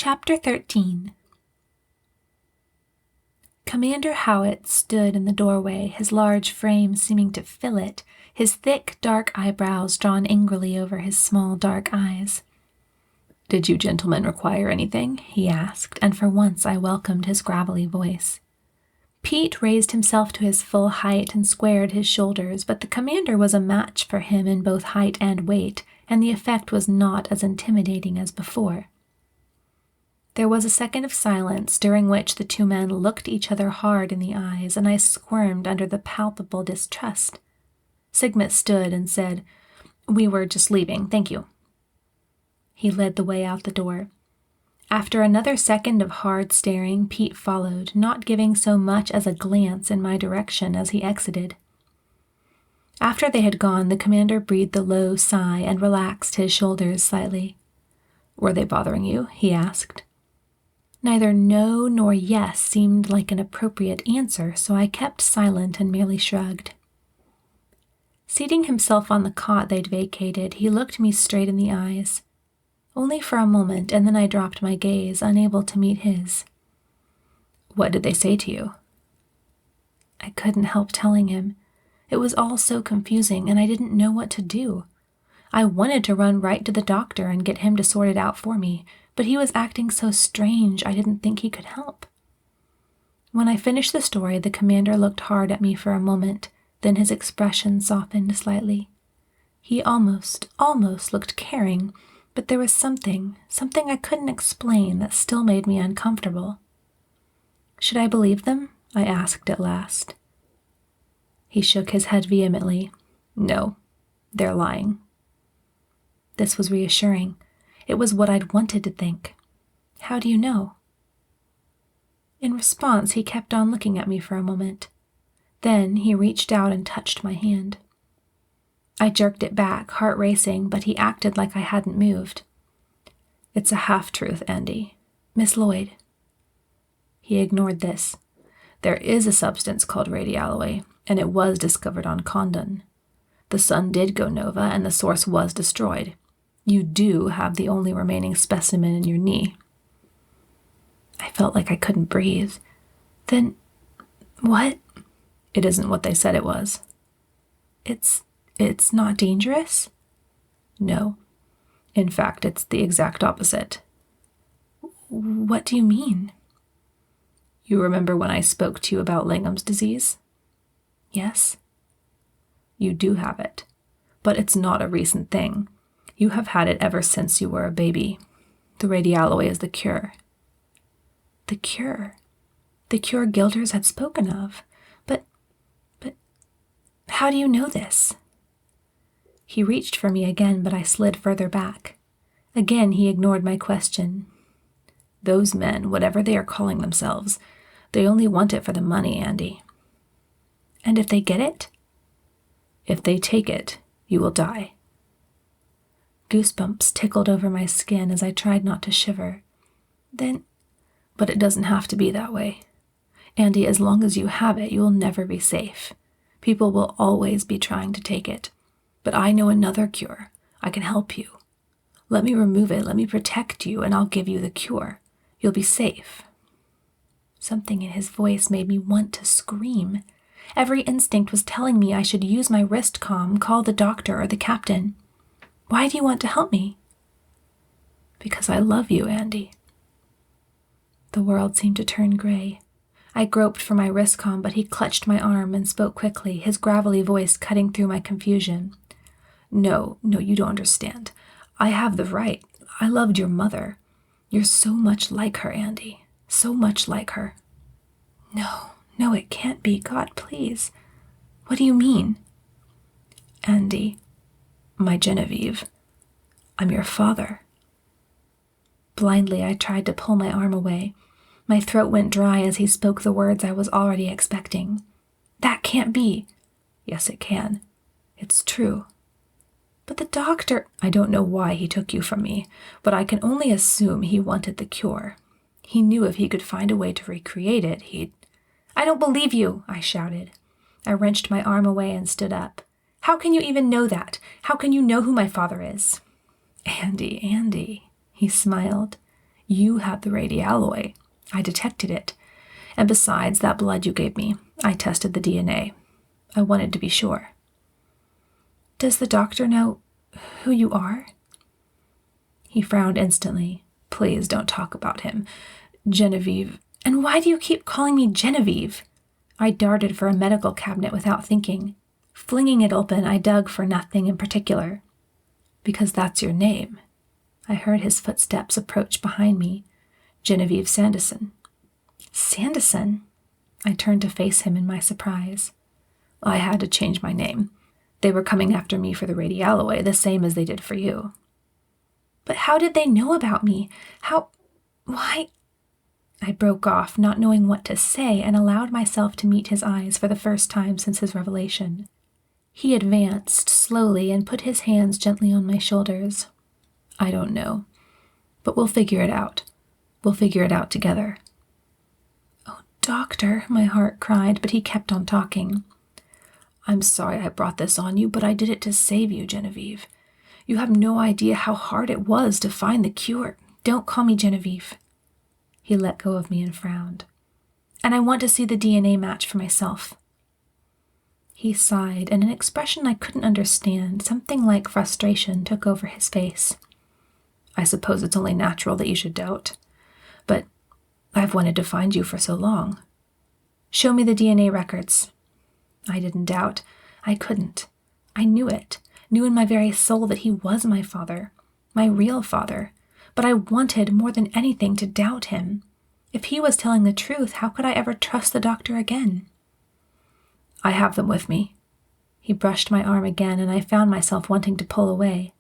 Chapter 13. Commander Howitt stood in the doorway, his large frame seeming to fill it, his thick, dark eyebrows drawn angrily over his small, dark eyes. "Did you gentlemen require anything?" he asked, and for once I welcomed his gravelly voice. Pete raised himself to his full height and squared his shoulders, but the commander was a match for him in both height and weight, and the effect was not as intimidating as before. There was a second of silence, during which the two men looked each other hard in the eyes, and I squirmed under the palpable distrust. Sigmund stood and said, "We were just leaving, thank you." He led the way out the door. After another second of hard staring, Pete followed, not giving so much as a glance in my direction as he exited. After they had gone, the commander breathed a low sigh and relaxed his shoulders slightly. "Were they bothering you?" he asked. Neither no nor yes seemed like an appropriate answer, so I kept silent and merely shrugged. Seating himself on the cot they'd vacated, he looked me straight in the eyes. Only for a moment, and then I dropped my gaze, unable to meet his. "What did they say to you?" I couldn't help telling him. It was all so confusing, and I didn't know what to do. I wanted to run right to the doctor and get him to sort it out for me, but he was acting so strange I didn't think he could help. When I finished the story, the commander looked hard at me for a moment, then his expression softened slightly. He almost looked caring, but there was something I couldn't explain that still made me uncomfortable. "Should I believe them?" I asked at last. He shook his head vehemently. "No, they're lying." This was reassuring. It was what I'd wanted to think. "How do you know?" In response, he kept on looking at me for a moment. Then he reached out and touched my hand. I jerked it back, heart racing, but he acted like I hadn't moved. "It's a half-truth, Andi. Miss Lloyd." He ignored this. "There is a substance called Radialloy, and it was discovered on Condon. The sun did go nova, and the source was destroyed. You do have the only remaining specimen in your knee." I felt like I couldn't breathe. "Then what?" "It isn't what they said it was." It's not dangerous?" "No. In fact, it's the exact opposite." "What do you mean?" "You remember when I spoke to you about Langham's disease?" "Yes." You do have it, but it's not a recent thing. You have had it ever since you were a baby. The Radialloy is the cure." "The cure? The cure Gilders had spoken of. But how do you know this?" He reached for me again, but I slid further back. Again, he ignored my question. "Those men, whatever they are calling themselves, they only want it for the money, Andi." "And if they get it?" "If they take it, you will die." Goosebumps tickled over my skin as I tried not to shiver. But it doesn't have to be that way. Andi, as long as you have it, you will never be safe. People will always be trying to take it. But I know another cure. I can help you. Let me remove it, let me protect you, and I'll give you the cure. You'll be safe." Something in his voice made me want to scream. Every instinct was telling me I should use my wrist comm, call the doctor or the captain. "Why do you want to help me?" "Because I love you, Andi." The world seemed to turn gray. I groped for my wrist comm, but he clutched my arm and spoke quickly, his gravelly voice cutting through my confusion. No, you don't understand. I have the right. I loved your mother. You're so much like her, Andi. So much like her." No, it can't be. God, please. What do you mean?" "Andi, my Genevieve, I'm your father." Blindly, I tried to pull my arm away. My throat went dry as he spoke the words I was already expecting. "That can't be." "Yes, it can. It's true." "But the doctor—" "I don't know why he took you from me, but I can only assume he wanted the cure. He knew if he could find a way to recreate it, he'd—" "I don't believe you," I shouted. I wrenched my arm away and stood up. "How can you even know that? How can you know who my father is?" Andi, he smiled. You have the radialloy. I detected it. And besides that blood you gave me, I tested the DNA. I wanted to be sure. Does the doctor know who you are? He frowned instantly. Please don't talk about him. Genevieve. And why do you keep calling me Genevieve? I darted for a medical cabinet without thinking. Flinging it open, I dug for nothing in particular. Because that's your name. I heard his footsteps approach behind me. Genevieve Sanderson. Sanderson? I turned to face him in my surprise. I had to change my name. They were coming after me for the Radialloy, the same as they did for you. But how did they know about me? Why? I broke off, not knowing what to say, and allowed myself to meet his eyes for the first time since his revelation. He advanced slowly and put his hands gently on my shoulders. I don't know, but we'll figure it out. We'll figure it out together. Oh, doctor, my heart cried, but he kept on talking. I'm sorry I brought this on you, but I did it to save you, Genevieve. You have no idea how hard it was to find the cure. Don't call me Genevieve. He let go of me and frowned. And I want to see the DNA match for myself. He sighed, and an expression I couldn't understand, something like frustration, took over his face. I suppose it's only natural that you should doubt. But I've wanted to find you for so long. Show me the DNA records. I didn't doubt. I couldn't. I knew it, knew in my very soul that he was my father, my real father. But I wanted more than anything to doubt him. If he was telling the truth, how could I ever trust the doctor again? I have them with me. He brushed my arm again, and I found myself wanting to pull away.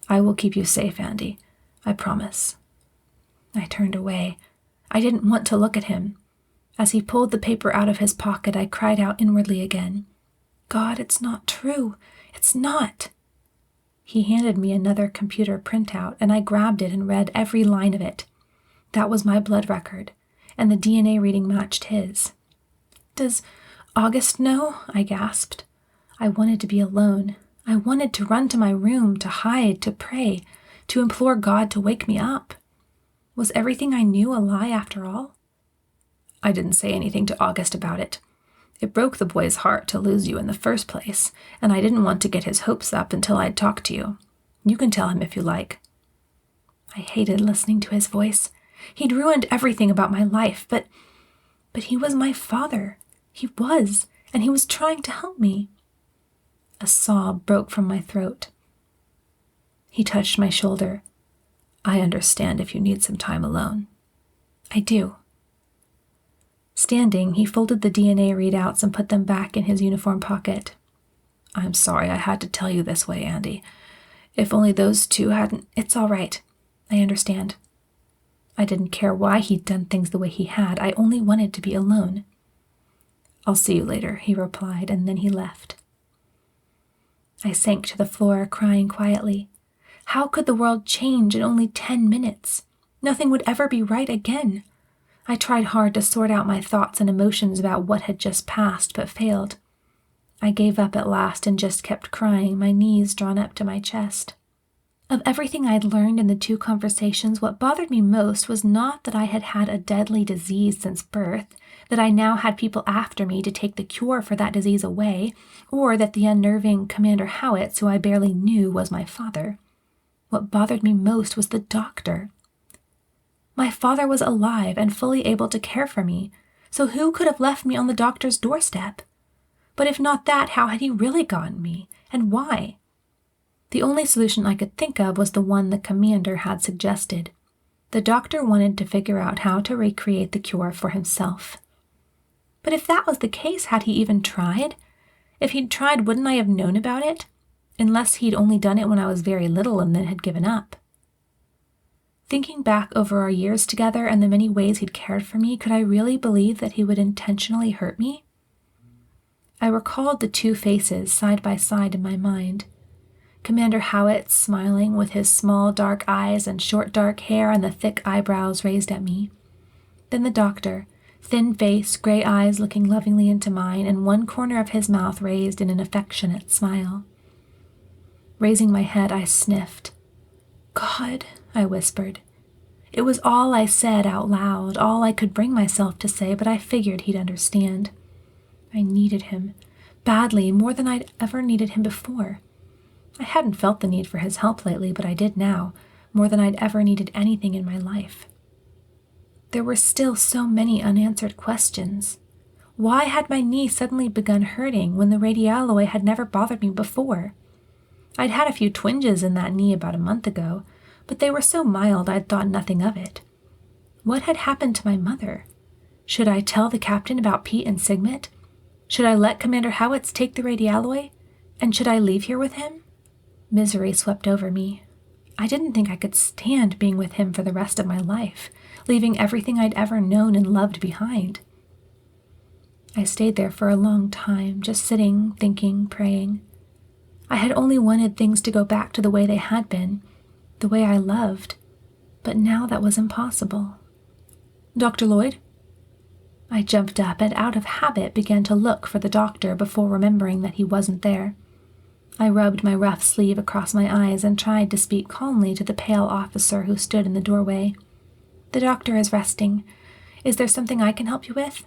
I will keep you safe, Andi. I promise. I turned away. I didn't want to look at him. As he pulled the paper out of his pocket, I cried out inwardly again. God, it's not true. It's not. He handed me another computer printout, and I grabbed it and read every line of it. That was my blood record, and the DNA reading matched his. Does August know? I gasped. I wanted to be alone. I wanted to run to my room, to hide, to pray, to implore God to wake me up. Was everything I knew a lie after all? I didn't say anything to August about it. It broke the boy's heart to lose you in the first place, and I didn't want to get his hopes up until I'd talked to you. You can tell him if you like. I hated listening to his voice. He'd ruined everything about my life, but he was my father. He was, and he was trying to help me. A sob broke from my throat. He touched my shoulder. I understand if you need some time alone. I do. Standing, he folded the DNA readouts and put them back in his uniform pocket. I'm sorry I had to tell you this way, Andi. If only those two hadn't... It's all right. I understand. I didn't care why he'd done things the way he had. I only wanted to be alone. I'll see you later, he replied, and then he left. I sank to the floor, crying quietly. How could the world change in only 10 minutes? Nothing would ever be right again. I tried hard to sort out my thoughts and emotions about what had just passed, but failed. I gave up at last and just kept crying, my knees drawn up to my chest. Of everything I'd learned in the 2 conversations, what bothered me most was not that I had had a deadly disease since birth, that I now had people after me to take the cure for that disease away, or that the unnerving Commander Howitz, who I barely knew, was my father. What bothered me most was the doctor. My father was alive and fully able to care for me, so who could have left me on the doctor's doorstep? But if not that, how had he really gotten me, and why? The only solution I could think of was the one the commander had suggested. The doctor wanted to figure out how to recreate the cure for himself. But if that was the case, had he even tried? If he'd tried, wouldn't I have known about it? Unless he'd only done it when I was very little and then had given up. Thinking back over our years together and the many ways he'd cared for me, could I really believe that he would intentionally hurt me? I recalled the 2 faces side by side in my mind. Commander Howitz smiling with his small dark eyes and short dark hair and the thick eyebrows raised at me. Then the doctor, thin face, gray eyes looking lovingly into mine, and one corner of his mouth raised in an affectionate smile. Raising my head, I sniffed. God, I whispered. It was all I said out loud, all I could bring myself to say, but I figured he'd understand. I needed him, badly, more than I'd ever needed him before. I hadn't felt the need for his help lately, but I did now, more than I'd ever needed anything in my life. There were still so many unanswered questions. Why had my knee suddenly begun hurting when the radialloy had never bothered me before? I'd had a few twinges in that knee about a month ago, but they were so mild I'd thought nothing of it. What had happened to my mother? Should I tell the captain about Pete and Sigmet? Should I let Commander Howitz take the radialloy? And should I leave here with him? Misery swept over me. I didn't think I could stand being with him for the rest of my life, leaving everything I'd ever known and loved behind. I stayed there for a long time, just sitting, thinking, praying. I had only wanted things to go back to the way they had been, the way I loved, but now that was impossible. Dr. Lloyd? I jumped up and out of habit began to look for the doctor before remembering that he wasn't there. I rubbed my rough sleeve across my eyes and tried to speak calmly to the pale officer who stood in the doorway. The doctor is resting. Is there something I can help you with?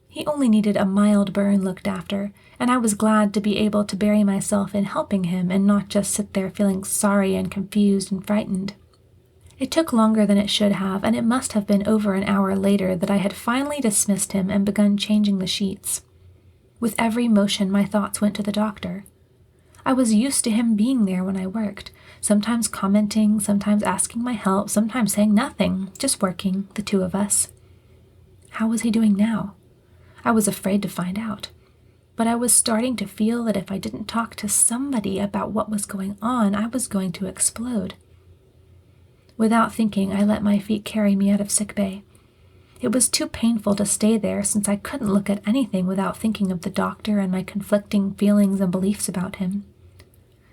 He only needed a mild burn looked after, and I was glad to be able to bury myself in helping him and not just sit there feeling sorry and confused and frightened. It took longer than it should have, and it must have been over an hour later that I had finally dismissed him and begun changing the sheets. With every motion, my thoughts went to the doctor. I was used to him being there when I worked, sometimes commenting, sometimes asking my help, sometimes saying nothing, just working, the two of us. How was he doing now? I was afraid to find out, but I was starting to feel that if I didn't talk to somebody about what was going on, I was going to explode. Without thinking, I let my feet carry me out of sickbay. It was too painful to stay there since I couldn't look at anything without thinking of the doctor and my conflicting feelings and beliefs about him.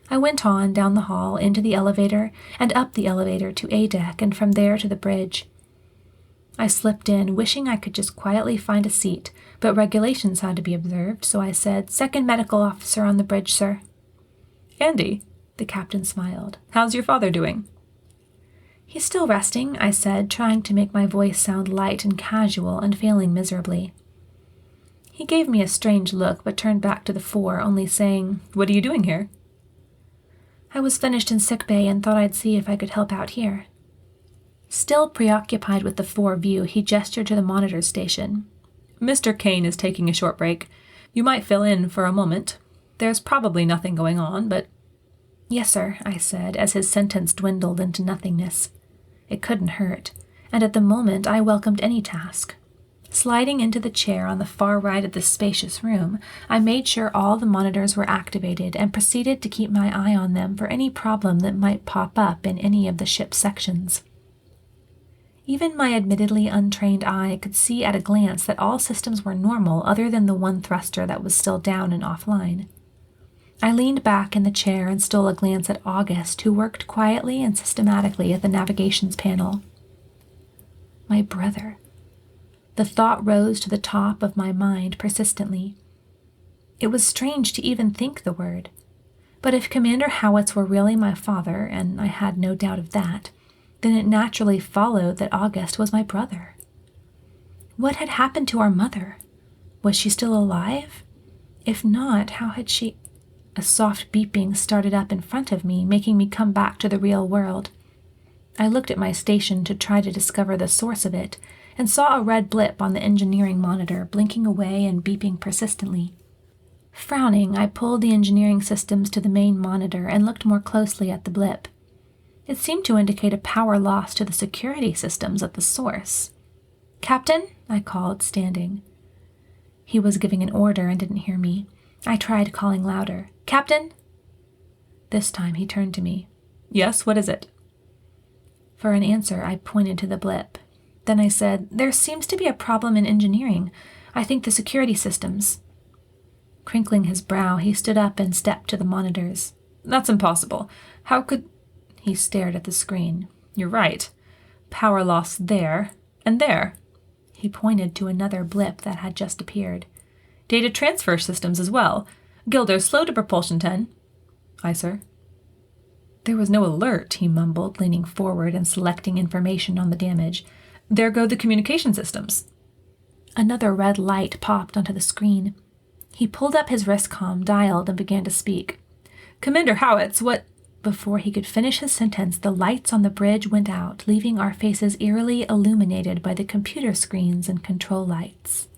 I went on down the hall, into the elevator, and up the elevator to A deck, and from there to the bridge. I slipped in, wishing I could just quietly find a seat, but regulations had to be observed, so I said, "Second medical officer on the bridge, sir." "Andi," the captain smiled. "How's your father doing?" "He's still resting," I said, trying to make my voice sound light and casual and failing miserably. He gave me a strange look, but turned back to the four, only saying, "What are you doing here?" "I was finished in sickbay and thought I'd see if I could help out here." Still preoccupied with the four view, he gestured to the monitor station. "Mr. Kane is taking a short break. You might fill in for a moment. There's probably nothing going on, but—" "Yes, sir," I said, as his sentence dwindled into nothingness. It couldn't hurt, and at the moment I welcomed any task. Sliding into the chair on the far right of the spacious room, I made sure all the monitors were activated and proceeded to keep my eye on them for any problem that might pop up in any of the ship's sections. Even my admittedly untrained eye could see at a glance that all systems were normal other than the one thruster that was still down and offline. I leaned back in the chair and stole a glance at August, who worked quietly and systematically at the navigations panel. My brother. The thought rose to the top of my mind persistently. It was strange to even think the word. But if Commander Howitz were really my father, and I had no doubt of that, then it naturally followed that August was my brother. What had happened to our mother? Was she still alive? If not, how had she— A soft beeping started up in front of me, making me come back to the real world. I looked at my station to try to discover the source of it, and saw a red blip on the engineering monitor, blinking away and beeping persistently. Frowning, I pulled the engineering systems to the main monitor and looked more closely at the blip. It seemed to indicate a power loss to the security systems at the source. "Captain?" I called, standing. He was giving an order and didn't hear me. I tried calling louder. "Captain?" This time he turned to me. "Yes, what is it?" For an answer, I pointed to the blip. Then I said, "There seems to be a problem in engineering. I think the security systems." Crinkling his brow, he stood up and stepped to the monitors. "That's impossible. How could—" He stared at the screen. "You're right. Power loss there and there." He pointed to another blip that had just appeared. "Data transfer systems as well. Gilder, slow to propulsion 10. "Aye, sir." There was no alert, he mumbled, leaning forward and selecting information on the damage. There go the communication systems. Another red light popped onto the screen. He pulled up his wristcom, dialed, and began to speak. Commander Howitz, what... Before he could finish his sentence, the lights on the bridge went out, leaving our faces eerily illuminated by the computer screens and control lights.